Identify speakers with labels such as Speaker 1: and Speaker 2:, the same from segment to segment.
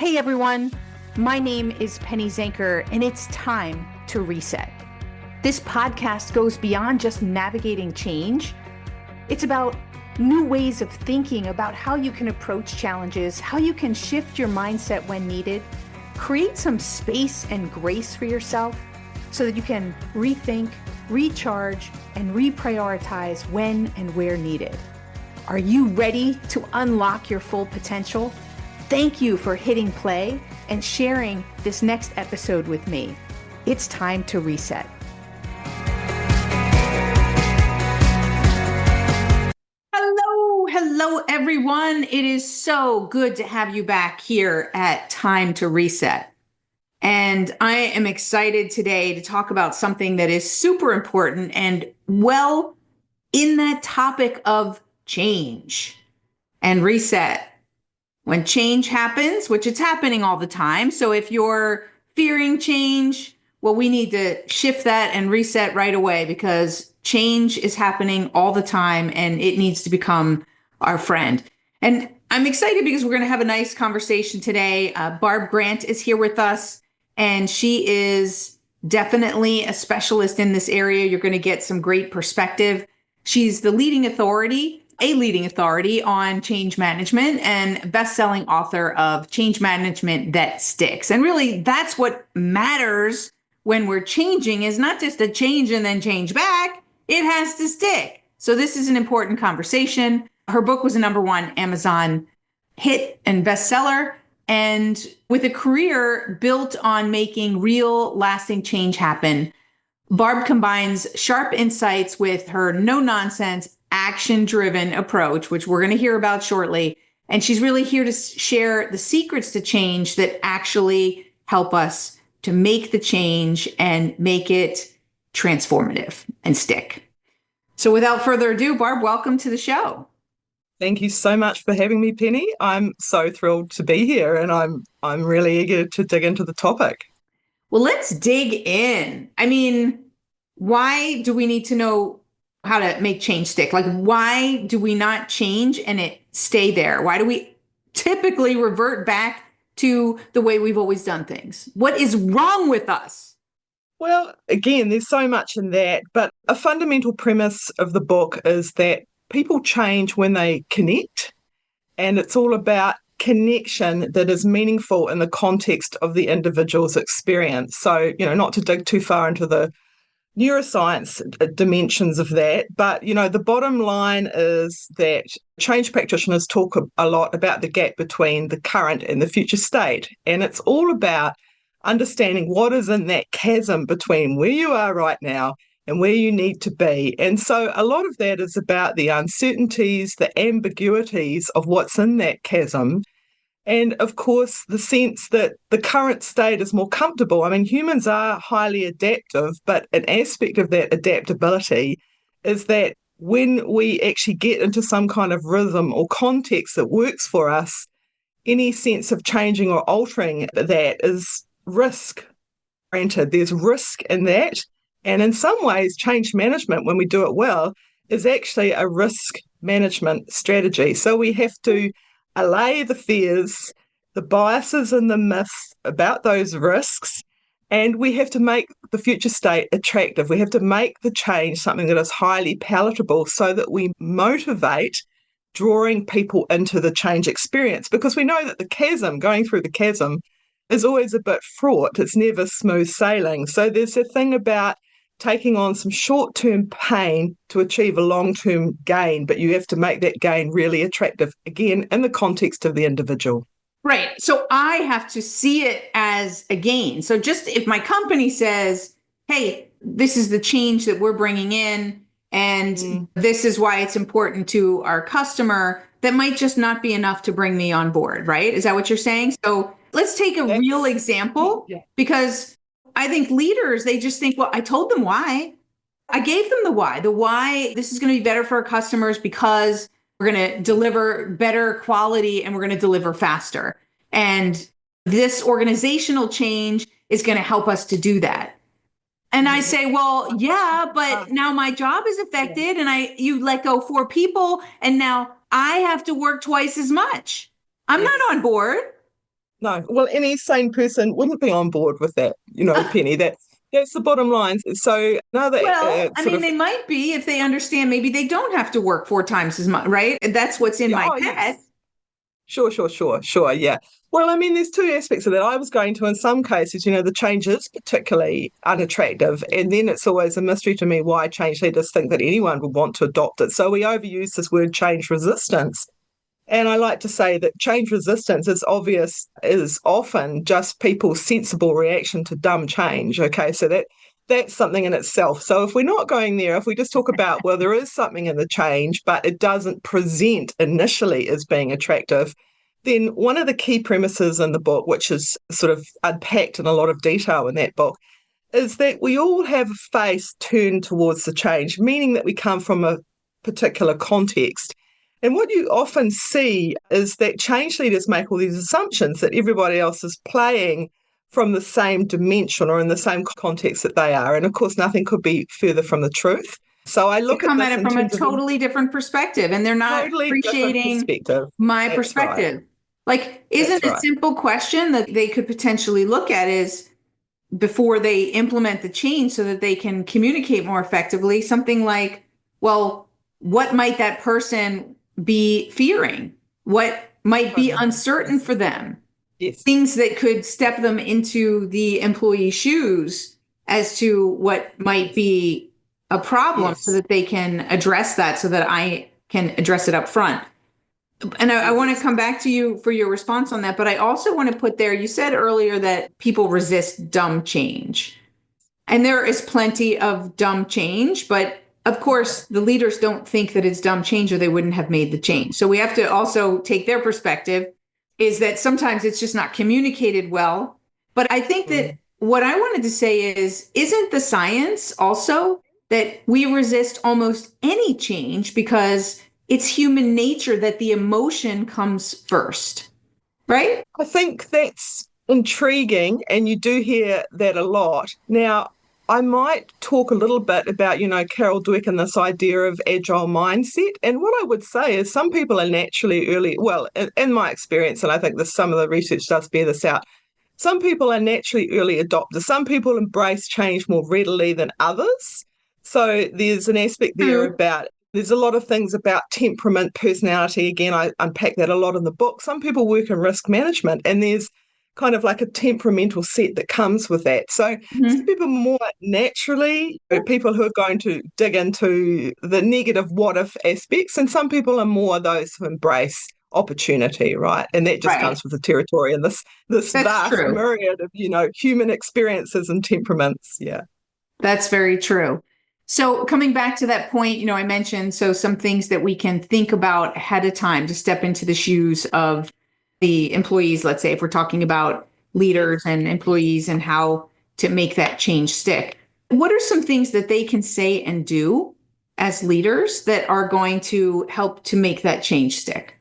Speaker 1: Hey everyone, my name is Penny Zanker, and it's time to reset. This podcast goes beyond just navigating change. It's about new ways of thinking about how you can approach challenges, how you can shift your mindset when needed, create some space and grace for yourself so that you can rethink, recharge, and reprioritize when and where needed. Are you ready to unlock your full potential? Thank you for hitting play and sharing this next episode with me. It's time to reset. Hello, everyone. It is so good to have you back here at Time to Reset. And I am excited today to talk about something that is super important and well in that topic of change and reset. When change happens, which it's happening all the time. So if you're fearing change, well, we need to shift that and reset right away because change is happening all the time and it needs to become our friend. And I'm excited because we're going to have a nice conversation today. Barb Grant is here with us, and she is definitely a specialist in this area. You're going to get some great perspective. She's a leading authority on change management and best-selling author of Change Management That Sticks. And really, that's what matters when we're changing, is not just a change and then change back. It has to stick. So this is an important conversation. Her book was a #1 Amazon hit and bestseller. And with a career built on making real, lasting change happen, Barb combines sharp insights with her no-nonsense, action-driven approach, which we're going to hear about shortly. And she's really here to share the secrets to change that actually help us to make the change and make it transformative and stick. So without further ado, Barb, welcome to the show.
Speaker 2: Thank you so much for having me, Penny. I'm so thrilled to be here, and I'm really eager to dig into the topic.
Speaker 1: Well, let's dig in. I mean, why do we need to know how to make change stick? Like, why do we not change and it stay there? Why do we typically revert back to the way we've always done things? What is wrong with us?
Speaker 2: Well, again, there's so much in that, but a fundamental premise of the book is that people change when they connect, and it's all about connection that is meaningful in the context of the individual's experience. So, not to dig too far into the neuroscience dimensions of that, but the bottom line is that change practitioners talk a lot about the gap between the current and the future state, and it's all about understanding what is in that chasm between where you are right now and where you need to be. And so a lot of that is about the uncertainties, the ambiguities of what's in that chasm. And of course, the sense that the current state is more comfortable. I mean, humans are highly adaptive, but an aspect of that adaptability is that when we actually get into some kind of rhythm or context that works for us, any sense of changing or altering that is risk-oriented. There's risk in that. And in some ways, change management, when we do it well, is actually a risk management strategy. So we have to allay the fears, the biases and the myths about those risks, and we have to make the future state attractive. We have to make the change something that is highly palatable so that we motivate drawing people into the change experience, because we know that going through the chasm is always a bit fraught. It's never smooth sailing. So there's a thing about taking on some short-term pain to achieve a long-term gain, but you have to make that gain really attractive, again, in the context of the individual.
Speaker 1: Right. So I have to see it as a gain. So just if my company says, hey, this is the change that we're bringing in, and this is why it's important to our customer, that might just not be enough to bring me on board, right? Is that what you're saying? So let's take a real example, because I think leaders, they just think, well, I told them why. I gave them the why. The why, this is going to be better for our customers because we're going to deliver better quality and we're going to deliver faster. And this organizational change is going to help us to do that. And I say, well, yeah, but now my job is affected and you let go 4 people and now I have to work twice as much. I'm not on board.
Speaker 2: No. Well, any sane person wouldn't be on board with that, Penny. That's the bottom line. So another
Speaker 1: Well, I
Speaker 2: sort
Speaker 1: mean,
Speaker 2: of
Speaker 1: they might be if they understand maybe they don't have to work 4 times as much, right? And that's what's in
Speaker 2: yeah,
Speaker 1: my
Speaker 2: oh
Speaker 1: head.
Speaker 2: yes. Sure. Yeah. Well, I mean, there's two aspects of that. I was going to, in some cases, the change is particularly unattractive. And then it's always a mystery to me why change leaders think that anyone would want to adopt it. So we overuse this word change resistance. And I like to say that change resistance is often just people's sensible reaction to dumb change. Okay. So that's something in itself. So if we're not going there, if we just talk about, well, there is something in the change, but it doesn't present initially as being attractive, then one of the key premises in the book, which is sort of unpacked in a lot of detail in that book, is that we all have a face turned towards the change, meaning that we come from a particular context. And what you often see is that change leaders make all these assumptions that everybody else is playing from the same dimension or in the same context that they are. And of course, nothing could be further from the truth. So I
Speaker 1: They
Speaker 2: look at
Speaker 1: come at
Speaker 2: this
Speaker 1: it
Speaker 2: in
Speaker 1: from a
Speaker 2: terms of a
Speaker 1: totally different perspective and they're not
Speaker 2: totally different
Speaker 1: appreciating
Speaker 2: perspective.
Speaker 1: my
Speaker 2: That's right.
Speaker 1: perspective. Like, isn't
Speaker 2: That's
Speaker 1: a
Speaker 2: right.
Speaker 1: simple question that they could potentially look at is before they implement the change so that they can communicate more effectively, something like, well, what might that person be fearing? What might be
Speaker 2: Totally.
Speaker 1: uncertain
Speaker 2: Yes.
Speaker 1: for them?
Speaker 2: Yes.
Speaker 1: Things that could step them into the employee's shoes as to what might be a problem so
Speaker 2: Yes.
Speaker 1: that they can address that so that I can address it up front. And I want to
Speaker 2: Yes.
Speaker 1: come back to you for your response on that, but I also want to put there, you said earlier that people resist dumb change. And there is plenty of dumb change, but of course, the leaders don't think that it's dumb change or they wouldn't have made the change. So we have to also take their perspective is that sometimes it's just not communicated well. But I think that
Speaker 2: Mm.
Speaker 1: what I wanted to say is, isn't the science also that we resist almost any change because it's human nature that the emotion comes first, right?
Speaker 2: I think that's intriguing, and you do hear that a lot. Now, I might talk a little bit about, Carol Dweck and this idea of agile mindset. And what I would say is some people are naturally early, well, in my experience, and I think this some of the research does bear this out, some people are naturally early adopters. Some people embrace change more readily than others. So there's an aspect there
Speaker 1: True.
Speaker 2: about there's a lot of things about temperament, personality. Again, I unpack that a lot in the book. Some people work in risk management, and there's kind of like a temperamental set that comes with that. So some
Speaker 1: Mhm.
Speaker 2: people more naturally, people who are going to dig into the negative what if aspects, and some people are more those who embrace opportunity, right? And that just
Speaker 1: Right.
Speaker 2: comes with the territory and this
Speaker 1: That's
Speaker 2: vast
Speaker 1: true.
Speaker 2: myriad of, human experiences and temperaments. Yeah.
Speaker 1: That's very true. So coming back to that point, I mentioned so some things that we can think about ahead of time to step into the shoes of the employees, let's say if we're talking about leaders and employees and how to make that change stick. What are some things that they can say and do as leaders that are going to help to make that change stick?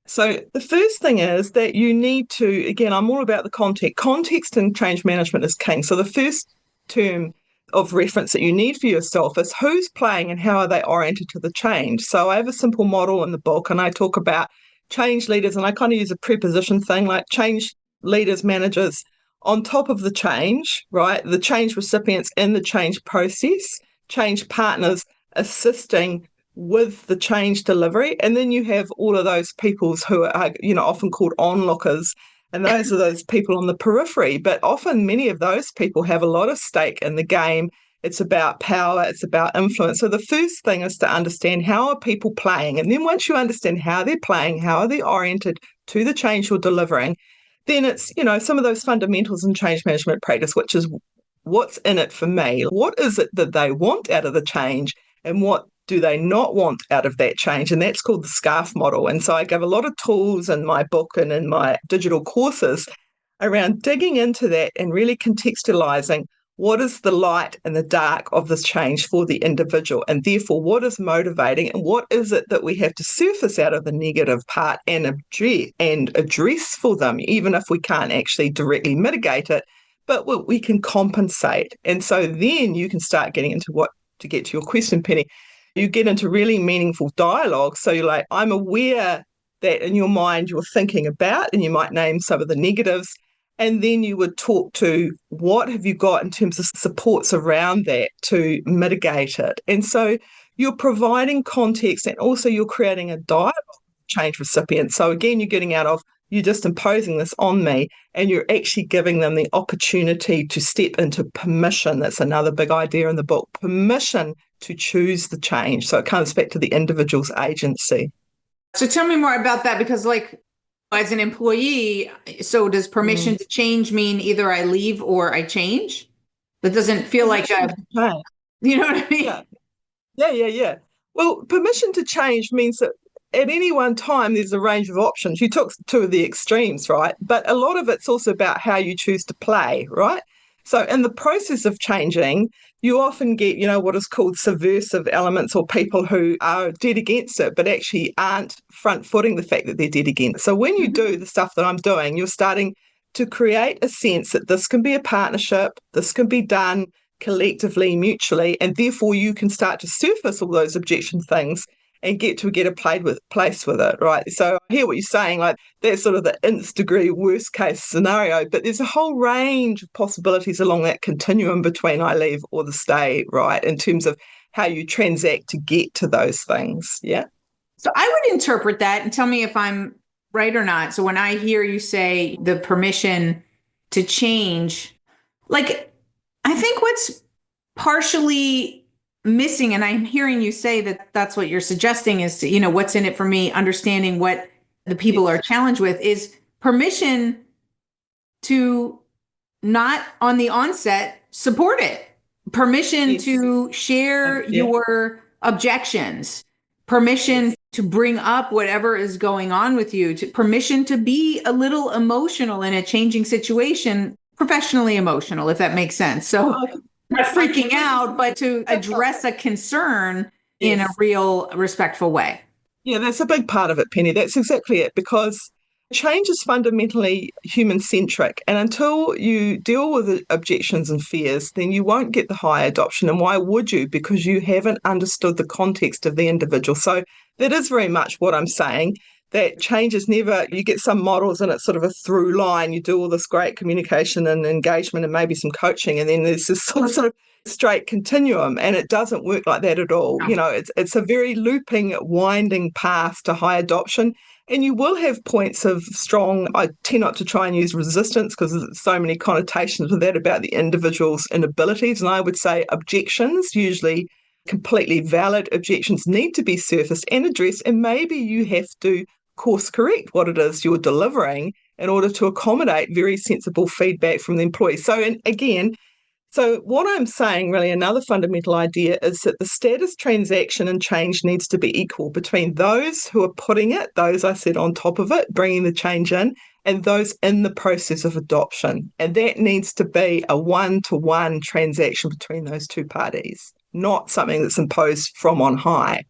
Speaker 2: So the first thing is that you need to, again, I'm all about the context. Context in change management is king. So the first term of reference that you need for yourself is who's playing and how are they oriented to the change. So I have a simple model in the book and I talk about change leaders and I kind of use a preposition thing like change leaders, managers on top of the change, right? The change recipients in the change process, change partners assisting with the change delivery. And then you have all of those peoples who are, often called onlookers. And those are those people on the periphery. But often many of those people have a lot of stake in the game. It's about power, it's about influence. So the first thing is to understand how are people playing. And then once you understand how they're playing, how are they oriented to the change you're delivering, then it's, some of those fundamentals in change management practice, which is what's in it for me? What is it that they want out of the change? And what do they not want out of that change? And that's called the SCARF model. And so I give a lot of tools in my book and in my digital courses around digging into that and really contextualizing what is the light and the dark of this change for the individual, and therefore what is motivating and what is it that we have to surface out of the negative part and address for them, even if we can't actually directly mitigate it, but we can compensate. And so then you can start getting into to get to your question, Penny, you get into really meaningful dialogue. So you're like, I'm aware that in your mind you're thinking about, and you might name some of the negatives. And then you would talk to what have you got in terms of supports around that to mitigate it. And so you're providing context, and also you're creating a dialogue with change recipients. So again, you're getting out of you're just imposing this on me, and you're actually giving them the opportunity to step into permission. That's another big idea in the book, permission to choose the change. So it comes back to the individual's agency.
Speaker 1: So tell me more about that, because like as an employee, so does permission to change mean either I leave or I change? That doesn't feel like you know what I mean?
Speaker 2: Yeah. Well, permission to change means that at any one time there's a range of options. You took two of the extremes, right? But a lot of it's also about how you choose to play, right? So in the process of changing, you often get, what is called subversive elements, or people who are dead against it, but actually aren't front-footing the fact that they're dead against it. So when you do the stuff that I'm doing, you're starting to create a sense that this can be a partnership, this can be done collectively, mutually, and therefore you can start to surface all those objection things and get a place with it, right? So I hear what you're saying, like that's sort of the nth degree worst case scenario, but there's a whole range of possibilities along that continuum between I leave or the stay, right? In terms of how you transact to get to those things, yeah?
Speaker 1: So I would interpret that, and tell me if I'm right or not. So when I hear you say the permission to change, like I think what's partially missing, and I'm hearing you say that that's what you're suggesting is to, what's in it for me, understanding what the people are challenged with, is permission to not on the onset support it, permission to share your objections, permission to bring up whatever is going on with you, to permission to be a little emotional in a changing situation, professionally emotional, if that makes sense. So not freaking out, but to address a concern in a real respectful way.
Speaker 2: Yeah, that's a big part of it, Penny. That's exactly it, because change is fundamentally human-centric. And until you deal with the objections and fears, then you won't get the high adoption. And why would you? Because you haven't understood the context of the individual. So that is very much what I'm saying, that change is never, you get some models and it's sort of a through line. You do all this great communication and engagement and maybe some coaching, and then there's this sort of straight continuum, and it doesn't work like that at all. It's a very looping, winding path to high adoption. And you will have points of strong, I tend not to try and use resistance because there's so many connotations with that about the individual's inabilities. And I would say objections, usually completely valid objections, need to be surfaced and addressed. And maybe you have to course correct what it is you're delivering in order to accommodate very sensible feedback from the employee. So what I'm saying, really, another fundamental idea is that the status transaction and change needs to be equal between those who are putting it, those I said on top of it, bringing the change in, and those in the process of adoption. And that needs to be a one-to-one transaction between those two parties, not something that's imposed from on high.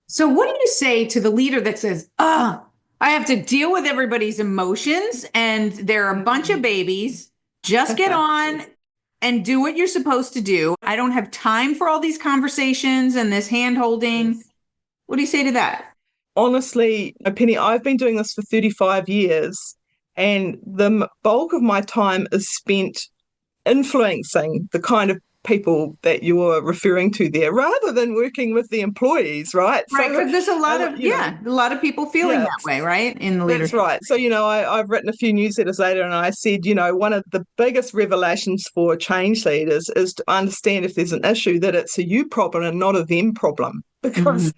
Speaker 1: So what do you say to the leader that says, I have to deal with everybody's emotions and they're a bunch of babies, just get on and do what you're supposed to do. I don't have time for all these conversations and this hand-holding. Yes. What do you say to that?
Speaker 2: Honestly, Penny, I've been doing this for 35 years, and the bulk of my time is spent influencing the kind of people that you're referring to there, rather than working with the employees, right?
Speaker 1: Right, because there's a lot of a lot of people feeling that way, right? In the leadership.
Speaker 2: That's right. So, I've written a few newsletters later, and I said, one of the biggest revelations for change leaders is to understand, if there's an issue, that it's a you problem and not a them problem, because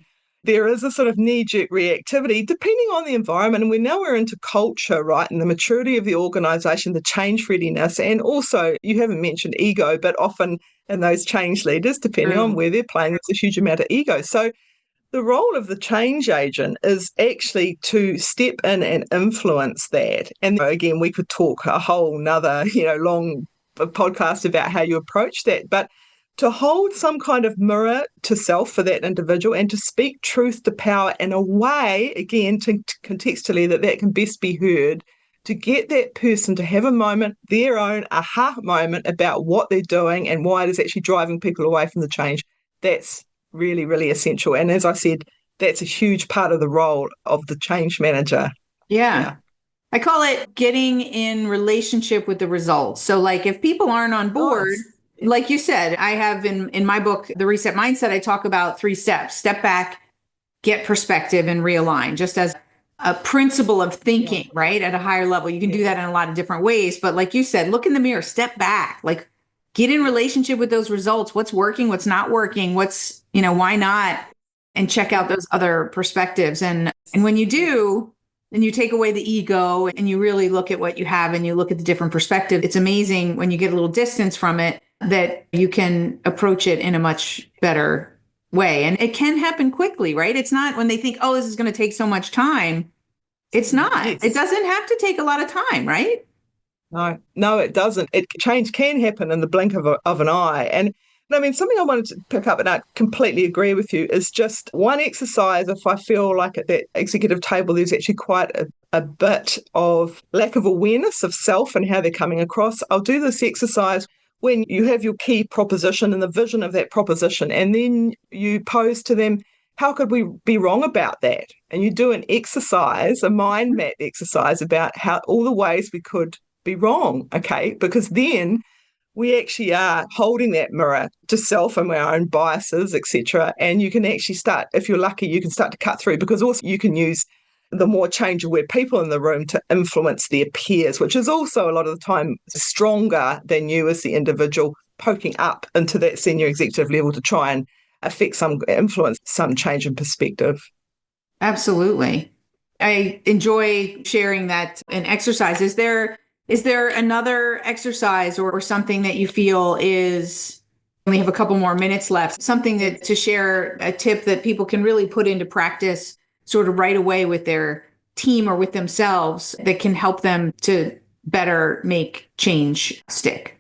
Speaker 2: there is a sort of knee-jerk reactivity depending on the environment. And we're into culture, right? And the maturity of the organisation, the change readiness, and also, you haven't mentioned ego, but often in those change leaders, depending on where they're playing, there's a huge amount of ego. So the role of the change agent is actually to step in and influence that. And again, we could talk a whole nother, long podcast about how you approach that. But to hold some kind of mirror to self for that individual, and to speak truth to power in a way, again, to contextually that can best be heard, to get that person to have a moment, their own aha moment about what they're doing and why it is actually driving people away from the change. That's really, really essential. And as I said, that's a huge part of the role of the change manager.
Speaker 1: Yeah.
Speaker 2: Yeah.
Speaker 1: I call it getting in relationship with the results. So like if people aren't on board,
Speaker 2: Nice.
Speaker 1: like you said, I have in my book, The Reset Mindset, I talk about 3 steps. Step back, get perspective and realign just as a principle of
Speaker 2: Yeah.
Speaker 1: thinking, right? At a higher level. You can do
Speaker 2: Yes.
Speaker 1: that in a lot of different ways, but like you said, look in the mirror, step back, like get in relationship with those results. What's working, what's not working, why not? And check out those other perspectives. And when you do, and you take away the ego and you really look at what you have and you look at the different perspective, it's amazing when you get a little distance from it that you can approach it in a much better way. And it can happen quickly, right? It's not when they think, oh, this is going to take so much time. It's not. It
Speaker 2: Yes.
Speaker 1: doesn't have to take a lot of time, right?
Speaker 2: No, no, it doesn't. Change can happen in the blink of an eye. And I mean, something I wanted to pick up, and I completely agree with you, is just one exercise. If I feel like at that executive table, there's actually quite a bit of lack of awareness of self and how they're coming across, I'll do this exercise when you have your key proposition and the vision of that proposition, and then you pose to them, how could we be wrong about that? And you do an exercise, a mind map exercise about how all the ways we could be wrong, okay? Because then we actually are holding that mirror to self and our own biases, etc. And you can actually start, if you're lucky, you can start to cut through, because also you can use the more change-aware people in the room to influence their peers, which is also a lot of the time stronger than you as the individual poking up into that senior executive level to try and influence some change in perspective.
Speaker 1: Absolutely. I enjoy sharing that in exercise. Is there another exercise or something that you feel is, we have a couple more minutes left, something that to share, a tip that people can really put into practice sort of right away with their team or with themselves that can help them to better make change stick?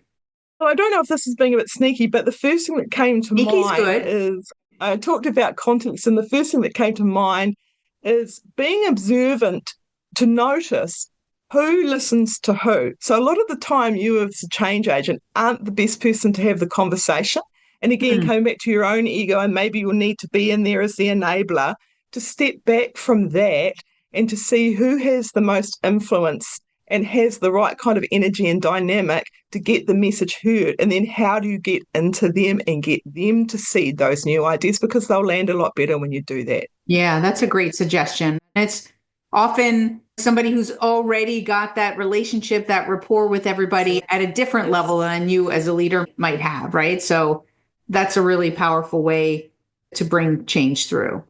Speaker 2: Well, I don't know if this is being a bit sneaky, but the first thing that came to
Speaker 1: Sneaky's
Speaker 2: mind
Speaker 1: good.
Speaker 2: is I talked about context, and the first thing that came to mind is being observant to notice who listens to who. So a lot of the time, you as a change agent aren't the best person to have the conversation. And again,
Speaker 1: Mm,
Speaker 2: coming back to your own ego, and maybe you'll need to be in there as the enabler to step back from that and to see who has the most influence and has the right kind of energy and dynamic to get the message heard. And then how do you get into them and get them to seed those new ideas? Because they'll land a lot better when you do that.
Speaker 1: yeah, that's a great suggestion. It's often somebody who's already got that relationship, that rapport with everybody at a different
Speaker 2: Yes.
Speaker 1: level than you as a leader might have, right? So that's a really powerful way to bring change through.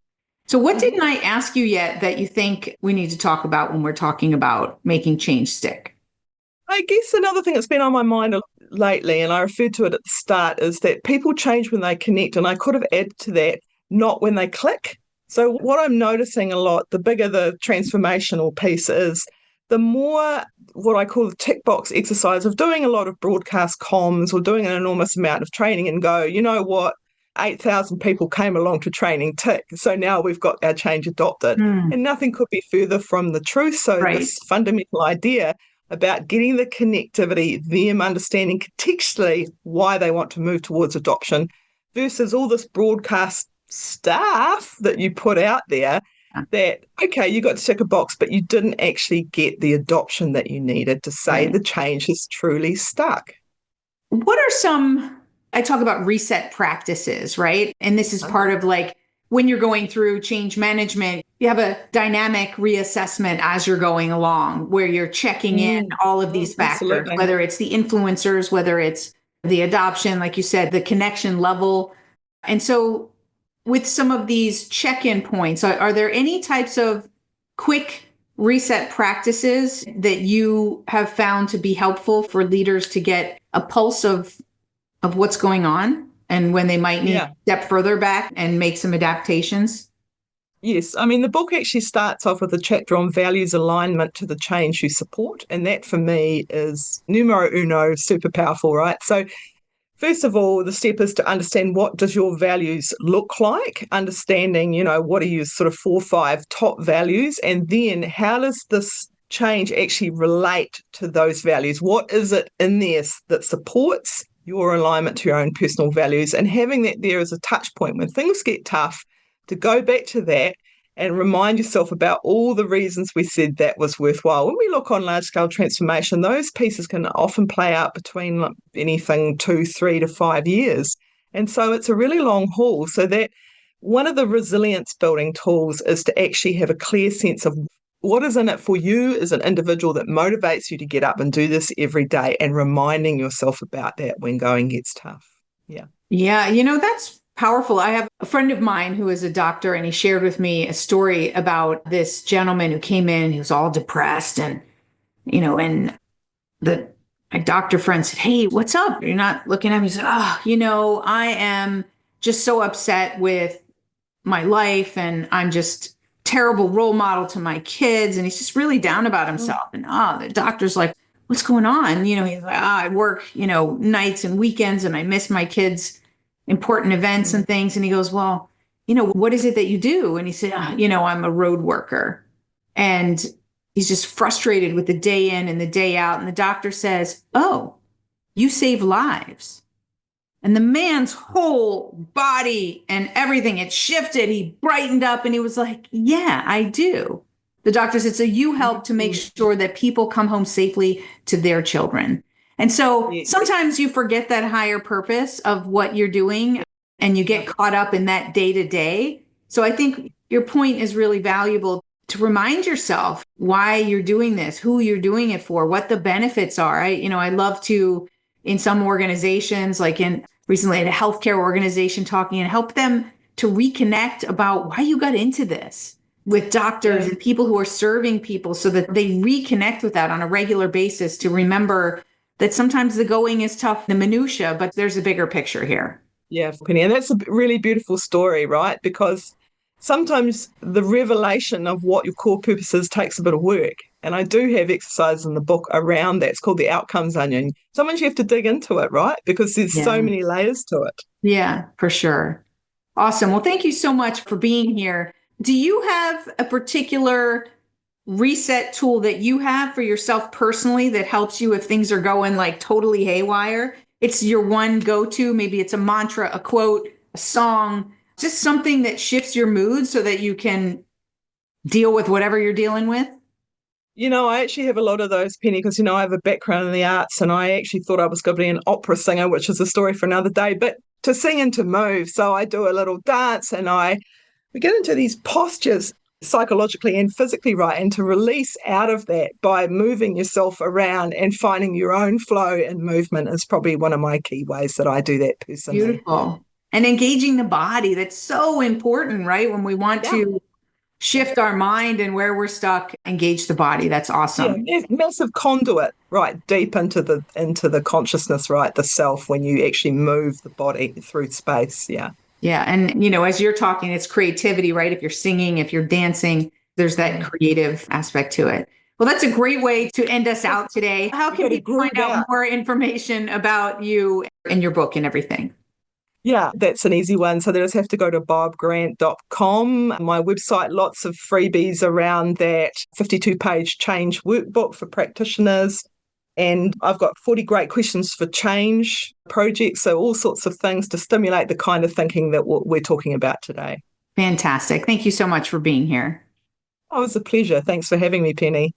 Speaker 1: So, what
Speaker 2: Mhm.
Speaker 1: didn't I ask you yet that you think we need to talk about when we're talking about making change stick?
Speaker 2: I guess another thing that's been on my mind lately, and I referred to it at the start, is that people change when they connect. And I could have added to that, not when they click. So, what I'm noticing a lot, the bigger the transformational piece is, the more what I call the tick box exercise of doing a lot of broadcast comms or doing an enormous amount of training and go, you know what? 8,000 people came along to training tick. So now we've got our change adopted.
Speaker 1: Mm,
Speaker 2: And nothing could be further from the truth. So,
Speaker 1: right.
Speaker 2: this fundamental idea about getting the connectivity, them understanding contextually why they want to move towards adoption versus all this broadcast stuff that you put out there that, okay, you got to tick a box, but you didn't actually get the adoption that you needed to say
Speaker 1: Right.
Speaker 2: the change has truly stuck.
Speaker 1: What are some, I talk about reset practices, right? And this is part of like when you're going through change management, you have a dynamic reassessment as you're going along where you're checking in
Speaker 2: Mm,
Speaker 1: all of these factors,
Speaker 2: absolutely.
Speaker 1: whether it's the influencers, whether it's the adoption, like you said, the connection level. And so, with some of these check in points, are there any types of quick reset practices that you have found to be helpful for leaders to get a pulse of what's going on and when they might need to
Speaker 2: Yeah.
Speaker 1: step further back and make some adaptations?
Speaker 2: Yes, I mean, the book actually starts off with a chapter on values alignment to the change you support. And that for me is numero uno, super powerful, right? So first of all, the step is to understand what does your values look like, understanding, what are your sort of 4 or 5 top values, and then how does this change actually relate to those values? What is it in there that supports your alignment to your own personal values? And having that there as a touch point when things get tough, to go back to that and remind yourself about all the reasons we said that was worthwhile. When we look on large-scale transformation, those pieces can often play out between anything 2, 3 to 5 years. And so it's a really long haul. So that one of the resilience building tools is to actually have a clear sense of what is in it for you as an individual that motivates you to get up and do this every day, and reminding yourself about that when going gets tough. Yeah.
Speaker 1: Yeah, that's powerful. I have a friend of mine who is a doctor, and he shared with me a story about this gentleman who came in, he was all depressed, and my doctor friend said, "Hey, what's up? You're not looking at me." He said, "Oh, I am just so upset with my life, and I'm just terrible role model to my kids." And he's just really down about himself. And the doctor's like, "What's going on?" He's like, "I work, nights and weekends, and I miss my kids' important events and things." And he goes, "Well, what is it that you do?" And he said, "I'm a road worker." And he's just frustrated with the day in and the day out. And the doctor says, "Oh, you save lives." And the man's whole body and everything, it shifted. He brightened up and he was like, "Yeah, I do." The doctor said, "So you help to make sure that people come home safely to their children." And so sometimes you forget that higher purpose of what you're doing, and you get caught up in that day to day. So I think your point is really valuable, to remind yourself why you're doing this, who you're doing it for, what the benefits are. I love to, in some organizations, like recently at a healthcare organization, talking and help them to reconnect about why you got into this with doctors and people who are serving people, so that they reconnect with that on a regular basis, to remember that sometimes the going is tough, the minutia, but there's a bigger picture here.
Speaker 2: Yeah, Penny. And that's a really beautiful story, right? Because sometimes the revelation of what your core purpose is takes a bit of work. And I do have exercise in the book around that. It's called the outcomes onion. Sometimes you have to dig into it, right? Because there's so many layers to it.
Speaker 1: Yeah, for sure. Awesome. Well, thank you so much for being here. Do you have a particular reset tool that you have for yourself personally that helps you if things are going like totally haywire? It's your one go-to. Maybe it's a mantra, a quote, a song, just something that shifts your mood so that you can deal with whatever you're dealing with.
Speaker 2: I actually have a lot of those, Penny, because, I have a background in the arts, and I actually thought I was going to be an opera singer, which is a story for another day, but to sing and to move. So I do a little dance, and we get into these postures psychologically and physically, right? And to release out of that by moving yourself around and finding your own flow and movement is probably one of my key ways that I do that personally.
Speaker 1: Beautiful. And engaging the body, that's so important, right? When we want to shift our mind and where we're stuck, engage the body. That's awesome.
Speaker 2: Yeah, massive conduit, right, deep into the consciousness, right, the self, when you actually move the body through space. Yeah.
Speaker 1: Yeah. And, as you're talking, it's creativity, right? If you're singing, if you're dancing, there's that creative aspect to it. Well, that's a great way to end us out today. How can we find out more information about you and your book and everything?
Speaker 2: Yeah, that's an easy one. So they just have to go to barbgrant.com. My website, lots of freebies around that 52-page change workbook for practitioners. And I've got 40 great questions for change projects. So all sorts of things to stimulate the kind of thinking that we're talking about today.
Speaker 1: Fantastic. Thank you so much for being here.
Speaker 2: Oh, it was a pleasure. Thanks for having me, Penny.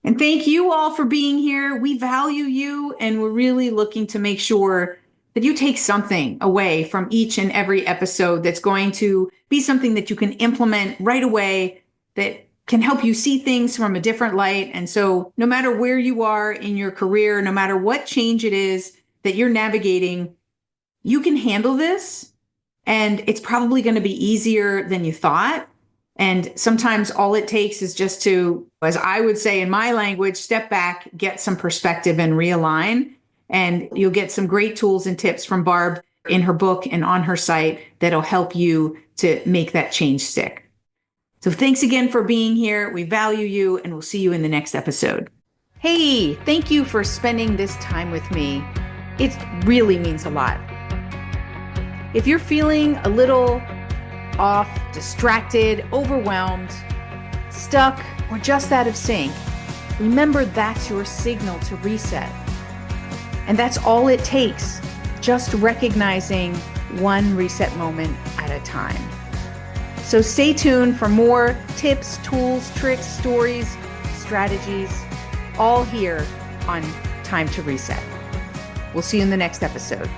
Speaker 1: And thank you all for being here. We value you, and we're really looking to make sure that you take something away from each and every episode that's going to be something that you can implement right away, that can help you see things from a different light. And so no matter where you are in your career, no matter what change it is that you're navigating, you can handle this. And it's probably going to be easier than you thought. And sometimes all it takes is just to, as I would say in my language, step back, get some perspective, and realign. And you'll get some great tools and tips from Barb in her book and on her site that'll help you to make that change stick. So thanks again for being here. We value you, and we'll see you in the next episode. Hey, thank you for spending this time with me. It really means a lot. If you're feeling a little off, distracted, overwhelmed, stuck, or just out of sync, remember that's your signal to reset. And that's all it takes, just recognizing one reset moment at a time. So stay tuned for more tips, tools, tricks, stories, strategies, all here on Time to Reset. We'll see you in the next episode.